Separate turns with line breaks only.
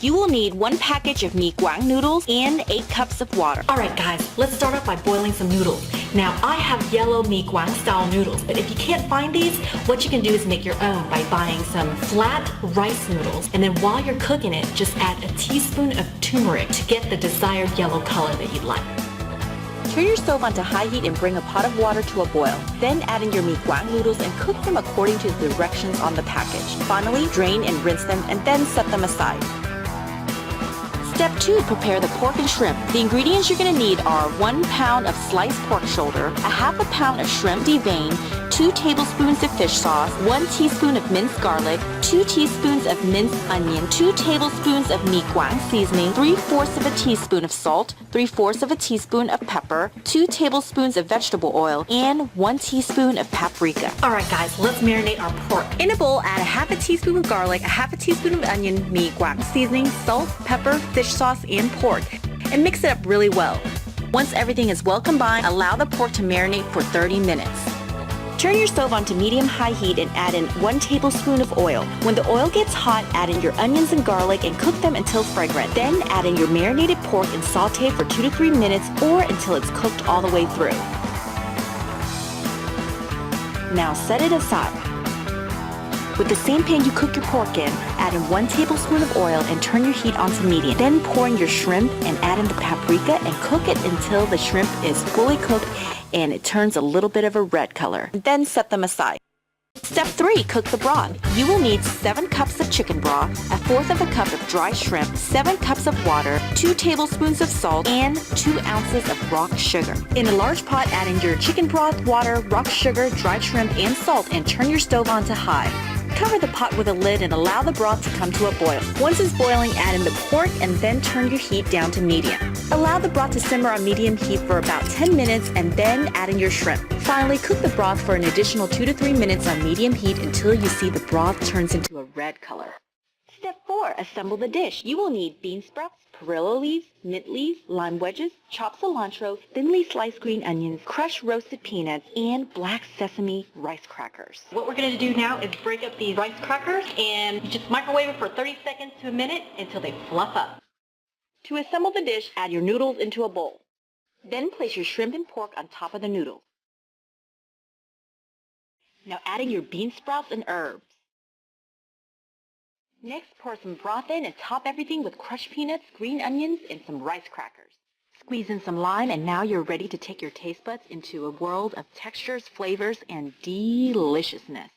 You will need 1 package of Mì Quảng noodles and 8 cups of water.
Alright guys, let's start off by boiling some noodles. Now I have yellow Mì Quảng style noodles, but if you can't find these, what you can do is make your own by buying some flat rice noodles, and then while you're cooking it, just add a teaspoon of turmeric to get the desired yellow color that you'd like.
Turn your stove onto high heat and bring a pot of water to a boil. Then add in your Mì Quảng noodles and cook them according to the directions on the package. Finally, drain and rinse them and then set them aside. Step 2. Prepare the pork and shrimp. The ingredients you're going to need are 1 pound of sliced pork shoulder, a half a pound of shrimp deveined, 2 tablespoons of fish sauce, 1 teaspoon of minced garlic, 2 teaspoons of minced onion, 2 tablespoons of Mì Quảng seasoning, 3/4 of a teaspoon of salt, 3/4 of a teaspoon of pepper, 2 tablespoons of vegetable oil, and 1 teaspoon of paprika.
Alright guys, let's marinate our pork.
In a bowl, add a half a teaspoon of garlic, a half a teaspoon of onion, Mì Quảng seasoning, salt, pepper, fish sauce, and pork, and mix it up really well. Once everything is well combined, allow the pork to marinate for 30 minutes. Turn your stove onto medium-high heat and add in 1 tablespoon of oil. When the oil gets hot, add in your onions and garlic and cook them until fragrant. Then add in your marinated pork and sauté for 2 to 3 minutes or until it's cooked all the way through. Now set it aside. With the same pan you cook your pork in, add in 1 tablespoon of oil and turn your heat onto medium. Then pour in your shrimp and add in the paprika and cook it until the shrimp is fully cooked and it turns a little bit of a red color. Then set them aside. Step 3. Cook the broth. You will need 7 cups of chicken broth, 1/4 of a cup of dry shrimp, 7 cups of water, 2 tablespoons of salt, and 2 ounces of rock sugar. In a large pot, add in your chicken broth, water, rock sugar, dried shrimp, and salt and turn your stove onto high. Cover the pot with a lid and allow the broth to come to a boil. Once it's boiling, add in the pork and then turn your heat down to medium. Allow the broth to simmer on medium heat for about 10 minutes and then add in your shrimp. Finally, cook the broth for an additional 2 to 3 minutes on medium heat until you see the broth turns into a red color. Step 4. Assemble the dish. You will need bean sprouts, perilla leaves, mint leaves, lime wedges, chopped cilantro, thinly sliced green onions, crushed roasted peanuts, and black sesame rice crackers.
What we're going to do now is break up these rice crackers and just microwave it for 30 seconds to a minute until they fluff up.
To assemble the dish, add your noodles into a bowl. Then place your shrimp and pork on top of the noodles. Now add in your bean sprouts and herbs. Next, pour some broth in and top everything with crushed peanuts, green onions, and some rice crackers. Squeeze in some lime, and now you're ready to take your taste buds into a world of textures, flavors, and deliciousness.